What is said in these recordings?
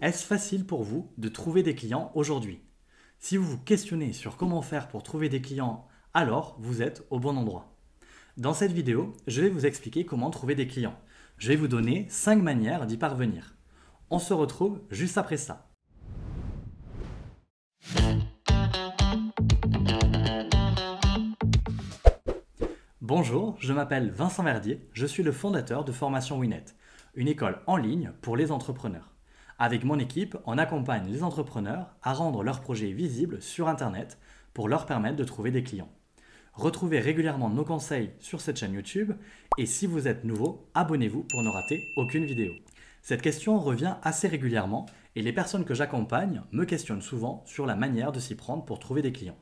Est-ce facile pour vous de trouver des clients aujourd'hui? Si vous vous questionnez sur comment faire pour trouver des clients, alors vous êtes au bon endroit. Dans cette vidéo, je vais vous expliquer comment trouver des clients. Je vais vous donner 5 manières d'y parvenir. On se retrouve juste après ça. Bonjour, je m'appelle Vincent Verdier, je suis le fondateur de Formation Winnet, une école en ligne pour les entrepreneurs. Avec mon équipe, on accompagne les entrepreneurs à rendre leurs projets visibles sur Internet pour leur permettre de trouver des clients. Retrouvez régulièrement nos conseils sur cette chaîne YouTube et si vous êtes nouveau, abonnez-vous pour ne rater aucune vidéo. Cette question revient assez régulièrement et les personnes que j'accompagne me questionnent souvent sur la manière de s'y prendre pour trouver des clients.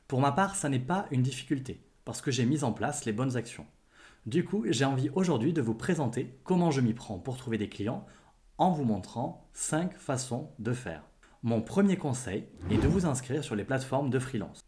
Pour ma part, ça n'est pas une difficulté parce que j'ai mis en place les bonnes actions. Du coup, j'ai envie aujourd'hui de vous présenter comment je m'y prends pour trouver des clients en vous montrant 5 façons de faire. Mon premier conseil est de vous inscrire sur les plateformes de freelance.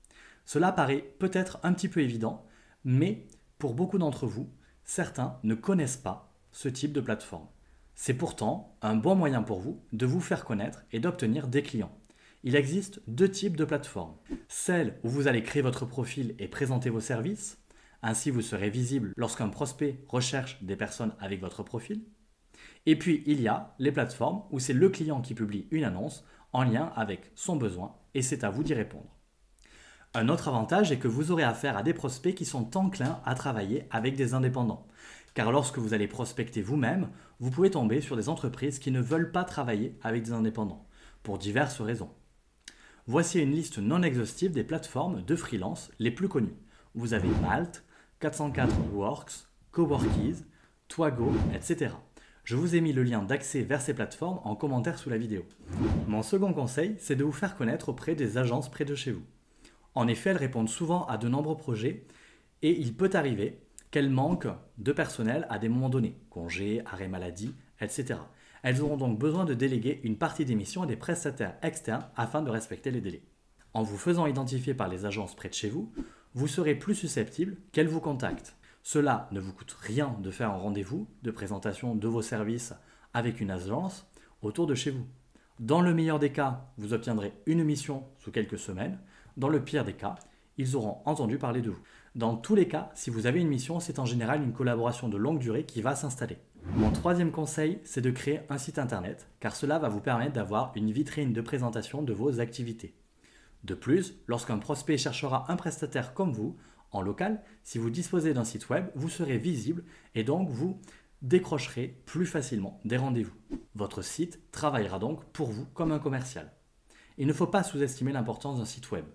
Cela paraît peut-être un petit peu évident, mais pour beaucoup d'entre vous, certains ne connaissent pas ce type de plateforme. C'est pourtant un bon moyen pour vous de vous faire connaître et d'obtenir des clients. Il existe 2 types de plateformes. Celle où vous allez créer votre profil et présenter vos services, ainsi vous serez visible lorsqu'un prospect recherche des personnes avec votre profil. Et puis il y a les plateformes où c'est le client qui publie une annonce en lien avec son besoin et c'est à vous d'y répondre. Un autre avantage est que vous aurez affaire à des prospects qui sont enclins à travailler avec des indépendants. Car lorsque vous allez prospecter vous-même, vous pouvez tomber sur des entreprises qui ne veulent pas travailler avec des indépendants, pour diverses raisons. Voici une liste non exhaustive des plateformes de freelance les plus connues. Vous avez Malt, 404 Works, Coworkies, Twago, etc. Je vous ai mis le lien d'accès vers ces plateformes en commentaire sous la vidéo. Mon second conseil, c'est de vous faire connaître auprès des agences près de chez vous. En effet, elles répondent souvent à de nombreux projets et il peut arriver qu'elles manquent de personnel à des moments donnés, congés, arrêt maladie, etc. Elles auront donc besoin de déléguer une partie des missions à des prestataires externes afin de respecter les délais. En vous faisant identifier par les agences près de chez vous, vous serez plus susceptible qu'elles vous contactent. Cela ne vous coûte rien de faire un rendez-vous de présentation de vos services avec une agence autour de chez vous. Dans le meilleur des cas, vous obtiendrez une mission sous quelques semaines. Dans le pire des cas, ils auront entendu parler de vous. Dans tous les cas, si vous avez une mission, c'est en général une collaboration de longue durée qui va s'installer. Mon troisième conseil, c'est de créer un site internet, car cela va vous permettre d'avoir une vitrine de présentation de vos activités. De plus, lorsqu'un prospect cherchera un prestataire comme vous, en local, si vous disposez d'un site web, vous serez visible et donc vous décrocherez plus facilement des rendez-vous. Votre site travaillera donc pour vous comme un commercial. Il ne faut pas sous-estimer l'importance d'un site web.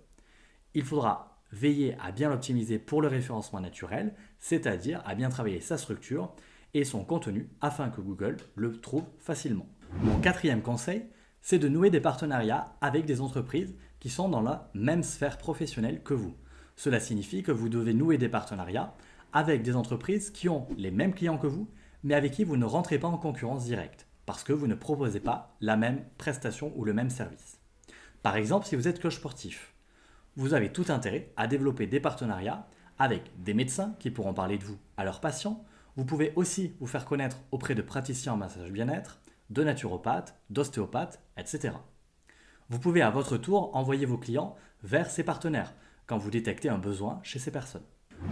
Il faudra veiller à bien l'optimiser pour le référencement naturel, c'est-à-dire à bien travailler sa structure et son contenu afin que Google le trouve facilement. Mon quatrième conseil, c'est de nouer des partenariats avec des entreprises qui sont dans la même sphère professionnelle que vous. Cela signifie que vous devez nouer des partenariats avec des entreprises qui ont les mêmes clients que vous, mais avec qui vous ne rentrez pas en concurrence directe, parce que vous ne proposez pas la même prestation ou le même service. Par exemple, si vous êtes coach sportif, vous avez tout intérêt à développer des partenariats avec des médecins qui pourront parler de vous à leurs patients. Vous pouvez aussi vous faire connaître auprès de praticiens en massage bien-être, de naturopathes, d'ostéopathes, etc. Vous pouvez à votre tour envoyer vos clients vers ces partenaires quand vous détectez un besoin chez ces personnes.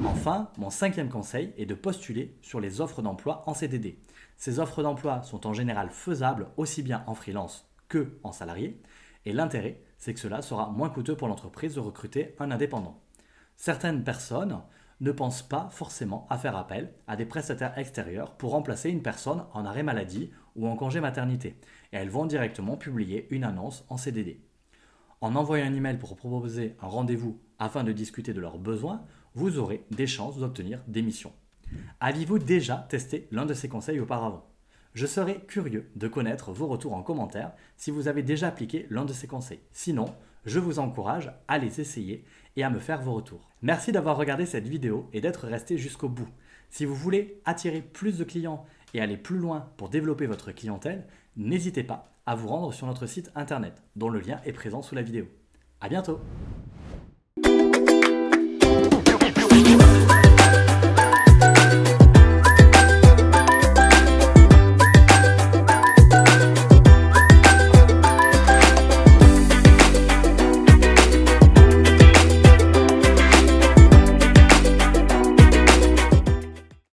Enfin, mon cinquième conseil est de postuler sur les offres d'emploi en CDD. Ces offres d'emploi sont en général faisables aussi bien en freelance que en salarié et l'intérêt, c'est que cela sera moins coûteux pour l'entreprise de recruter un indépendant. Certaines personnes ne pensent pas forcément à faire appel à des prestataires extérieurs pour remplacer une personne en arrêt maladie ou en congé maternité et elles vont directement publier une annonce en CDD. En envoyant un email pour proposer un rendez-vous afin de discuter de leurs besoins, vous aurez des chances d'obtenir des missions. Aviez-vous déjà testé l'un de ces conseils auparavant? Je serais curieux de connaître vos retours en commentaire si vous avez déjà appliqué l'un de ces conseils. Sinon, je vous encourage à les essayer et à me faire vos retours. Merci d'avoir regardé cette vidéo et d'être resté jusqu'au bout. Si vous voulez attirer plus de clients et aller plus loin pour développer votre clientèle, n'hésitez pas à vous rendre sur notre site internet, dont le lien est présent sous la vidéo. À bientôt!